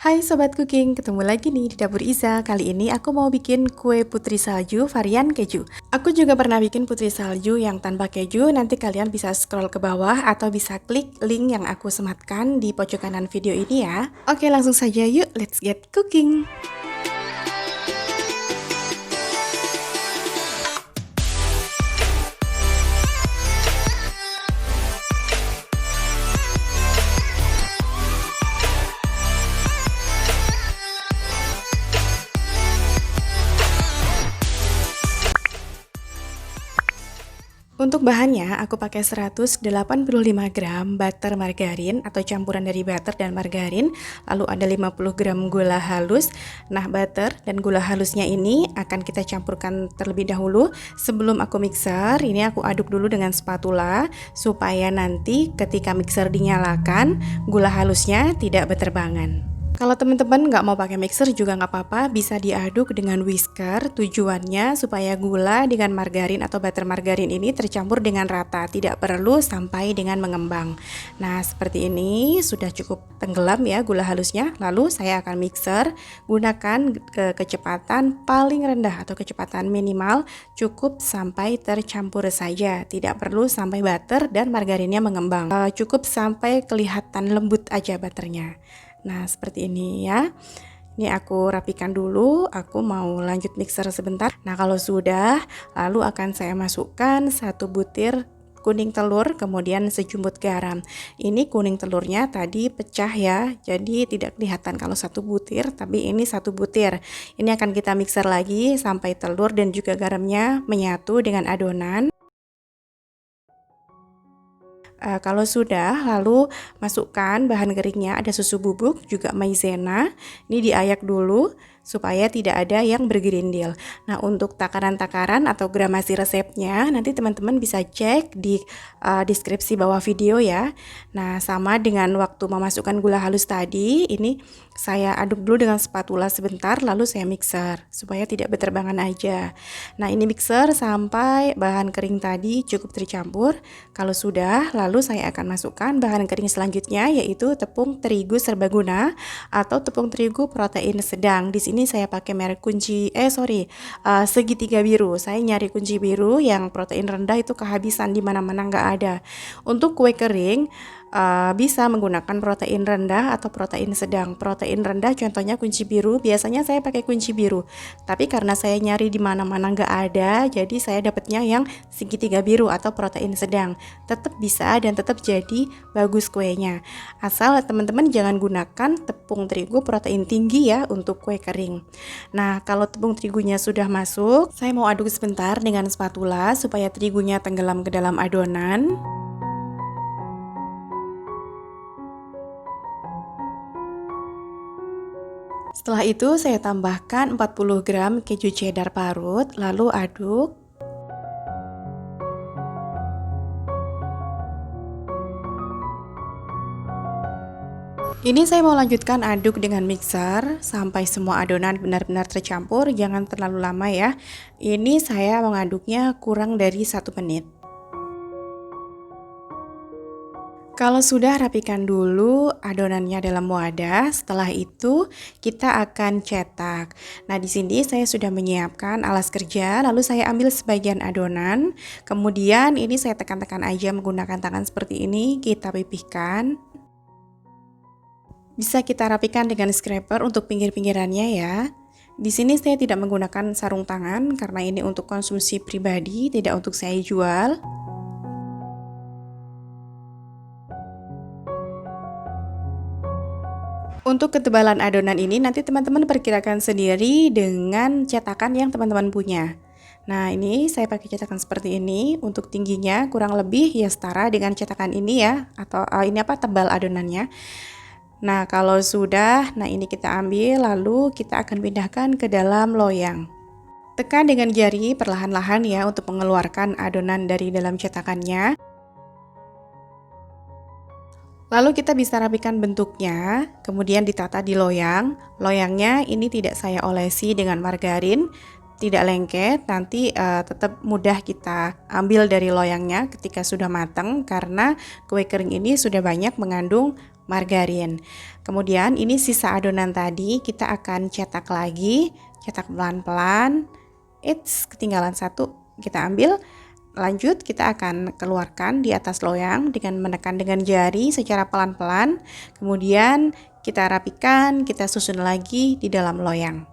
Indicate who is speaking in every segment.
Speaker 1: Hai Sobat Cooking, ketemu lagi nih di Dapur Iza. Kali ini aku mau bikin kue putri salju varian keju. Aku juga pernah bikin putri salju yang tanpa keju. Nanti kalian bisa scroll ke bawah atau bisa klik link yang aku sematkan di pojok kanan video ini ya. Oke, langsung saja yuk, let's get cooking. Untuk bahannya, aku pakai 185 gram butter margarin atau campuran dari butter dan margarin, lalu ada 50 gram gula halus. Nah, butter dan gula halusnya ini akan kita campurkan terlebih dahulu. Sebelum aku mixer, ini aku aduk dulu dengan spatula supaya nanti ketika mixer dinyalakan, gula halusnya tidak berterbangan. Kalau teman-teman nggak mau pakai mixer juga nggak apa-apa, bisa diaduk dengan whisker. Tujuannya supaya gula dengan margarin atau butter margarin ini tercampur dengan rata, tidak perlu sampai dengan mengembang. Nah, seperti ini sudah cukup tenggelam ya gula halusnya. Lalu saya akan mixer, gunakan kecepatan paling rendah atau kecepatan minimal, cukup sampai tercampur saja, tidak perlu sampai butter dan margarinnya mengembang. Cukup sampai kelihatan lembut aja butternya. Nah, seperti ini ya. Ini aku rapikan dulu, aku mau lanjut mixer sebentar. Nah, kalau sudah, lalu akan saya masukkan 1 butir kuning telur, kemudian sejumput garam. Ini kuning telurnya tadi pecah ya, jadi tidak kelihatan kalau 1 butir, tapi ini 1 butir. Ini akan kita mixer lagi sampai telur dan juga garamnya menyatu dengan adonan. Kalau sudah, lalu masukkan bahan keringnya, ada susu bubuk, juga maizena. Ini diayak dulu supaya tidak ada yang bergerindil. Nah, untuk takaran-takaran atau gramasi resepnya nanti teman-teman bisa cek di deskripsi bawah video ya. Nah, sama dengan waktu memasukkan gula halus tadi, ini saya aduk dulu dengan spatula sebentar lalu saya mixer supaya tidak berterbangan aja. Nah, ini mixer sampai bahan kering tadi cukup tercampur. Kalau sudah, lalu saya akan masukkan bahan kering selanjutnya, yaitu tepung terigu serbaguna atau tepung terigu protein sedang. Di sini saya pakai merek segitiga biru. Saya nyari kunci biru yang protein rendah, itu kehabisan di mana-mana nggak ada. Untuk kue kering bisa menggunakan protein rendah atau protein sedang. Protein rendah contohnya kunci biru, biasanya saya pakai kunci biru. Tapi karena saya nyari di mana-mana nggak ada, jadi saya dapatnya yang segitiga biru atau protein sedang. Tetap bisa dan tetap jadi bagus kuenya. Asal teman-teman jangan gunakan tepung terigu protein tinggi ya untuk kue kering. Nah, kalau tepung terigunya sudah masuk, saya mau aduk sebentar dengan spatula supaya terigunya tenggelam ke dalam adonan. Setelah itu saya tambahkan 40 gram keju cheddar parut, lalu aduk. Ini saya mau lanjutkan aduk dengan mixer sampai semua adonan benar-benar tercampur, jangan terlalu lama ya. Ini saya mengaduknya kurang dari 1 menit. Kalau sudah, rapikan dulu adonannya dalam wadah. Setelah itu kita akan cetak. Nah, di sini saya sudah menyiapkan alas kerja, lalu saya ambil sebagian adonan. Kemudian ini saya tekan-tekan aja menggunakan tangan seperti ini, kita pipihkan. Bisa kita rapikan dengan scraper untuk pinggir-pinggirannya ya. Di sini saya tidak menggunakan sarung tangan karena ini untuk konsumsi pribadi, tidak untuk saya jual. Untuk ketebalan adonan ini nanti teman-teman perkirakan sendiri dengan cetakan yang teman-teman punya. Nah, ini saya pakai cetakan seperti ini. Untuk tingginya kurang lebih ya setara dengan cetakan ini ya, atau ini tebal adonannya. Nah, kalau sudah, nah ini kita ambil lalu kita akan pindahkan ke dalam loyang. Tekan dengan jari perlahan-lahan ya untuk mengeluarkan adonan dari dalam cetakannya. Lalu kita bisa rapikan bentuknya, kemudian ditata di loyang. Loyangnya ini tidak saya olesi dengan margarin, tidak lengket, nanti tetap mudah kita ambil dari loyangnya ketika sudah matang karena kue kering ini sudah banyak mengandung margarin. Kemudian ini sisa adonan tadi kita akan cetak lagi, cetak pelan-pelan. Ketinggalan satu, kita ambil. Lanjut kita akan keluarkan di atas loyang dengan menekan dengan jari secara pelan-pelan. Kemudian kita rapikan, kita susun lagi di dalam loyang.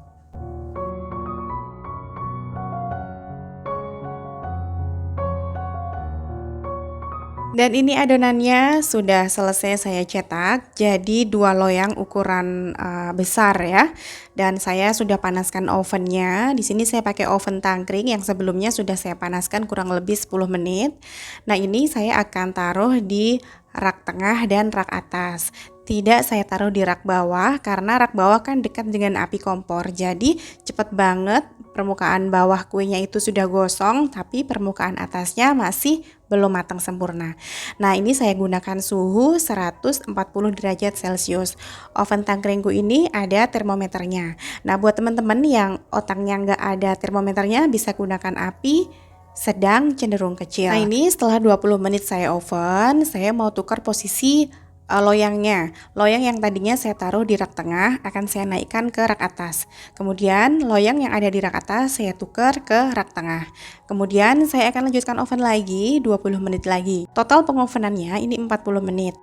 Speaker 1: Dan ini adonannya sudah selesai saya cetak, jadi 2 loyang ukuran besar ya. Dan saya sudah panaskan ovennya. Di sini saya pakai oven tangkring yang sebelumnya sudah saya panaskan kurang lebih 10 menit. Nah, ini saya akan taruh di rak tengah dan rak atas. Tidak saya taruh di rak bawah karena rak bawah kan dekat dengan api kompor. Jadi cepet banget permukaan bawah kuenya itu sudah gosong, tapi permukaan atasnya masih belum matang sempurna. Nah, ini saya gunakan suhu 140 derajat Celcius. Oven tangkringku ini ada termometernya. Nah, buat teman-teman yang otaknya nggak ada termometernya, bisa gunakan api sedang cenderung kecil. Nah, ini setelah 20 menit saya oven, saya mau tukar posisi loyangnya. Loyang yang tadinya saya taruh di rak tengah akan saya naikkan ke rak atas. Kemudian loyang yang ada di rak atas saya tukar ke rak tengah. Kemudian saya akan lanjutkan oven lagi 20 menit lagi. Total pengovenannya ini 40 menit.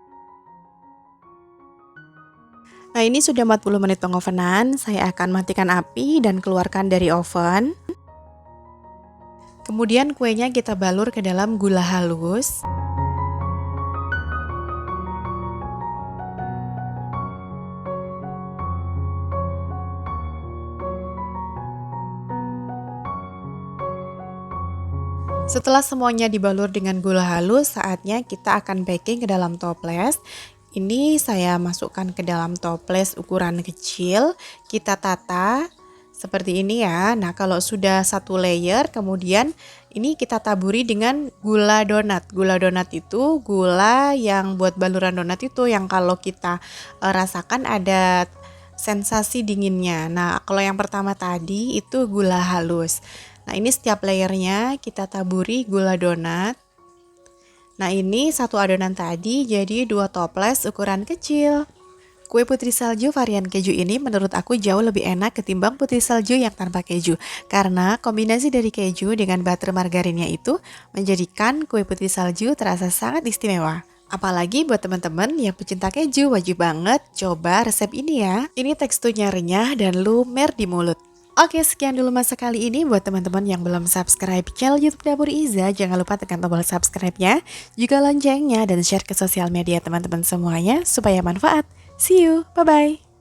Speaker 1: Nah, ini sudah 40 menit pengovenan. Saya akan matikan api dan keluarkan dari oven. Kemudian kuenya kita balur ke dalam gula halus. Setelah semuanya dibalur dengan gula halus, saatnya kita akan baking ke dalam toples. Ini saya masukkan ke dalam toples ukuran kecil, kita tata seperti ini ya. Nah, kalau sudah satu layer, kemudian ini kita taburi dengan gula donat. Gula donat itu gula yang buat baluran donat itu yang kalau kita rasakan ada sensasi dinginnya. Nah, kalau yang pertama tadi itu gula halus. Nah, ini setiap layernya kita taburi gula donat. Nah, ini satu adonan tadi jadi 2 toples ukuran kecil. Kue putri salju varian keju ini menurut aku jauh lebih enak ketimbang putri salju yang tanpa keju. Karena kombinasi dari keju dengan butter margarinnya itu menjadikan kue putri salju terasa sangat istimewa. Apalagi buat teman-teman yang pecinta keju, wajib banget coba resep ini ya. Ini teksturnya renyah dan lumer di mulut. Oke, sekian dulu masa kali ini. Buat teman-teman yang belum subscribe channel YouTube Dapur Iza, jangan lupa tekan tombol subscribe-nya, juga loncengnya, dan share ke sosial media teman-teman semuanya supaya manfaat. See you, bye-bye.